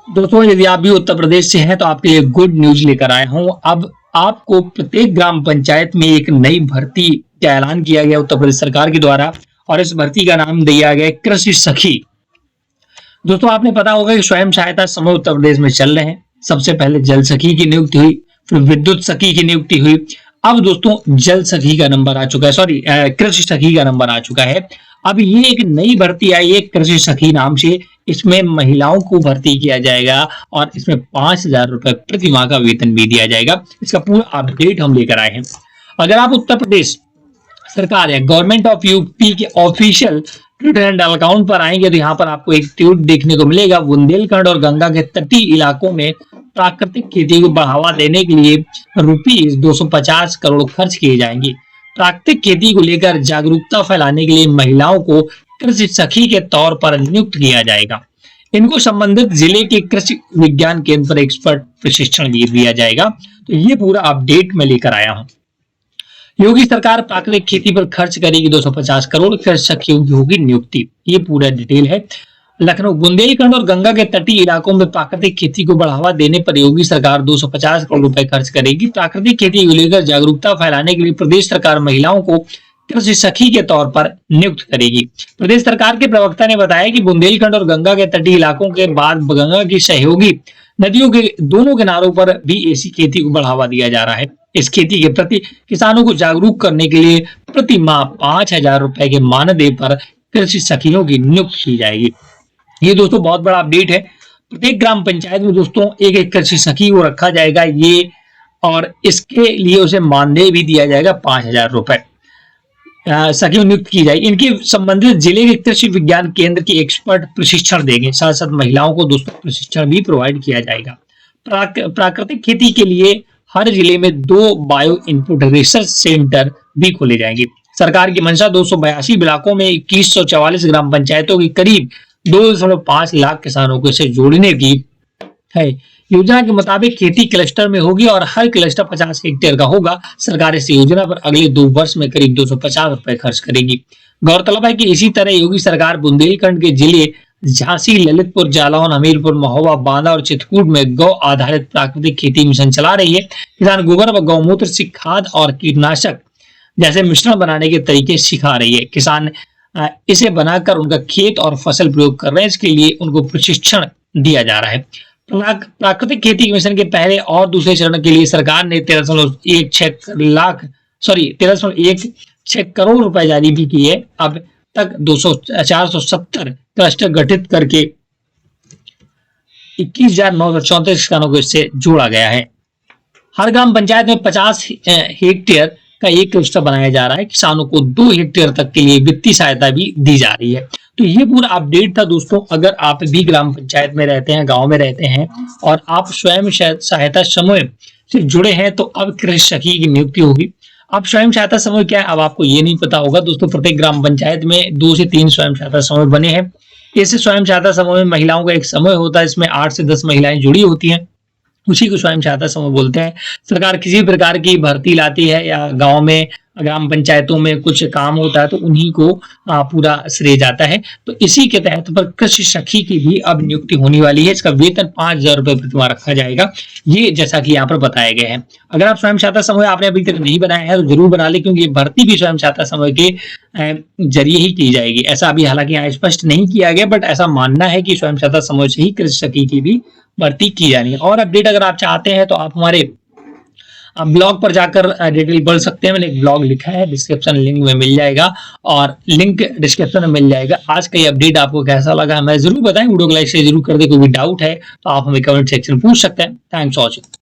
दोस्तों, यदि आप भी उत्तर प्रदेश से हैं तो आपके लिए गुड न्यूज लेकर आया हूं। अब आपको प्रत्येक ग्राम पंचायत में एक नई भर्ती का ऐलान किया गया उत्तर प्रदेश सरकार के द्वारा, और इस भर्ती का नाम दिया गया है कृषि सखी। दोस्तों, आपने पता होगा कि स्वयं सहायता समूह उत्तर प्रदेश में चल रहे हैं। सबसे पहले जल सखी की नियुक्ति हुई, फिर विद्युत सखी की नियुक्ति हुई। अब दोस्तों जल सखी का नंबर आ चुका है, सॉरी कृषि सखी का नंबर आ चुका है। अब ये एक नई भर्ती आई है कृषि सखी नाम से। इसमें महिलाओं को भर्ती किया जाएगा और इसमें 5,000 रुपए प्रति माह का वेतन भी दिया जाएगा। इसका पूरा अपडेट हम लेकर आए हैं। अगर आप उत्तर प्रदेश सरकार या गवर्नमेंट ऑफ यूपी के ऑफिशियल ट्विटर हैंडल अकाउंट पर आएंगे तो यहाँ पर आपको एक ट्वीट देखने को मिलेगा। बुंदेलखंड और गंगा के तटीय इलाकों में प्राकृतिक खेती को बढ़ावा देने के लिए रुपीज 250 करोड़ खर्च किए जाएंगे। प्राकृतिक खेती को लेकर जागरूकता फैलाने के लिए महिलाओं को कृषि सखी के तौर पर नियुक्त किया जाएगा। इनको संबंधित जिले के कृषि विज्ञान केंद्र पर एक्सपर्ट प्रशिक्षण भी दिया जाएगा। तो ये पूरा अपडेट मैं लेकर आया हूँ। योगी सरकार प्राकृतिक खेती पर खर्च करेगी 250 करोड़, कृषि सखियों की होगी नियुक्ति। ये पूरा डिटेल है। लखनऊ, बुंदेलखंड और गंगा के तटीय इलाकों में प्राकृतिक खेती को बढ़ावा देने पर योगी सरकार 250 करोड़ रुपए खर्च करेगी। प्राकृतिक खेती को लेकर जागरूकता फैलाने के लिए प्रदेश सरकार महिलाओं को कृषि सखी के तौर पर नियुक्त करेगी। प्रदेश सरकार के प्रवक्ता ने बताया कि बुंदेलखंड और गंगा के तटीय इलाकों के बाद गंगा की सहयोगी नदियों के दोनों किनारों पर भी ऐसी खेती को बढ़ावा दिया जा रहा है। इस खेती के प्रति किसानों को जागरूक करने के लिए प्रति माह 5,000 रुपए के मानदेय पर कृषि सखियों की नियुक्ति की जाएगी। ये दोस्तों बहुत बड़ा अपडेट है। प्रत्येक ग्राम पंचायत में दोस्तों एक एक कृषि सखी को रखा जाएगा ये, और इसके लिए उसे मानदेय भी दिया जाएगा 5,000 रुपए। सखी नियुक्त की जाएगी। इनके संबंधित जिले के कृषि विज्ञान केंद्र के एक्सपर्ट प्रशिक्षण देंगे। साथ साथ महिलाओं को दोस्तों प्रशिक्षण भी प्रोवाइड किया जाएगा। प्राकृतिक खेती के लिए हर जिले में 2 बायो इनपुट रिसर्च सेंटर भी खोले जाएंगे। सरकार की मंशा 282 ब्लॉकों में 2144 ग्राम पंचायतों की करीब 2.5 लाख किसानों को इसे जोड़ने की है। योजना के मुताबिक खेती क्लस्टर में होगी और हर क्लस्टर 50 हेक्टेयर का होगा। सरकार इस योजना पर अगले 2 वर्ष में करीब 250 रुपए खर्च करेगी। गौरतलब है कि इसी तरह योगी सरकार बुंदेलखंड के जिले झांसी, ललितपुर, जालौन, हमीरपुर, महोबा, बांदा और चित्रकूट में गौ आधारित प्राकृतिक खेती मिशन चला रही है। किसान गोबर व गौमूत्र से खाद और कीटनाशक जैसे मिश्रण बनाने के तरीके सिखा रही है। किसान इसे बनाकर उनका खेत और फसल प्रयोग कर रहे हैं। इसके लिए उनको प्रशिक्षण दिया जा रहा है। प्राकृतिक खेती मिशन के पहले और दूसरे चरण के लिए सरकार ने 13.16 करोड़ रुपए जारी भी किए। अब तक 470 क्लस्टर गठित करके 21,934 किसानों को इससे जोड़ा गया है। हर ग्राम पंचायत में 50 हेक्टेयर का एक क्लस्टर बनाया जा रहा है। किसानों को 2 हेक्टेयर तक के लिए वित्तीय सहायता भी दी जा रही है। तो ये पूरा अपडेट था दोस्तों। अगर आप भी ग्राम पंचायत में रहते हैं, गांव में रहते हैं और आप स्वयं सहायता समूह से जुड़े हैं तो अब कृषि सखी की नियुक्ति होगी। अब स्वयं सहायता समूह क्या है अब आपको ये नहीं पता होगा दोस्तों। प्रत्येक ग्राम पंचायत में 2 से 3 स्वयं सहायता समूह बने हैं। इस स्वयं सहायता समूह में महिलाओं का एक समूह होता है। इसमें 8 से 10 महिलाएं जुड़ी होती हैं, उसी को स्वयं सहायता समूह बोलते हैं। सरकार किसी प्रकार की भर्ती लाती है या गांव में ग्राम पंचायतों में कुछ काम होता है तो उन्हीं को पूरा श्रेय जाता है। तो इसी के तहत पर कृषि सखी की भी अब नियुक्ति होने वाली है। इसका वेतन 5,000 रुपए प्रति माह रखा जाएगा, ये जैसा कि यहाँ पर बताया गया है। अगर आप स्वयं सहायता समूह आपने अभी तक नहीं बनाया है तो जरूर बना ले, क्योंकि ये भर्ती भी स्वयं सहायता समूह के जरिए ही की जाएगी। ऐसा अभी हालांकि यहाँ स्पष्ट नहीं किया गया, बट ऐसा मानना है कि स्वयं सहायता समूह से ही कृषि सखी की भी भर्ती की जानी है। और अपडेट अगर आप चाहते हैं तो आप हमारे ब्लॉग पर जाकर डिटेल पढ़ सकते हैं। मैंने एक ब्लॉग लिखा है, डिस्क्रिप्शन लिंक में मिल जाएगा और लिंक डिस्क्रिप्शन में मिल जाएगा। आज का ये अपडेट आपको कैसा लगा हमें जरूर बताएं। वीडियो को लाइक शेयर जरूर कर दे। कोई भी डाउट है तो आप हमें कमेंट सेक्शन में पूछ सकते हैं। Thanks for watching.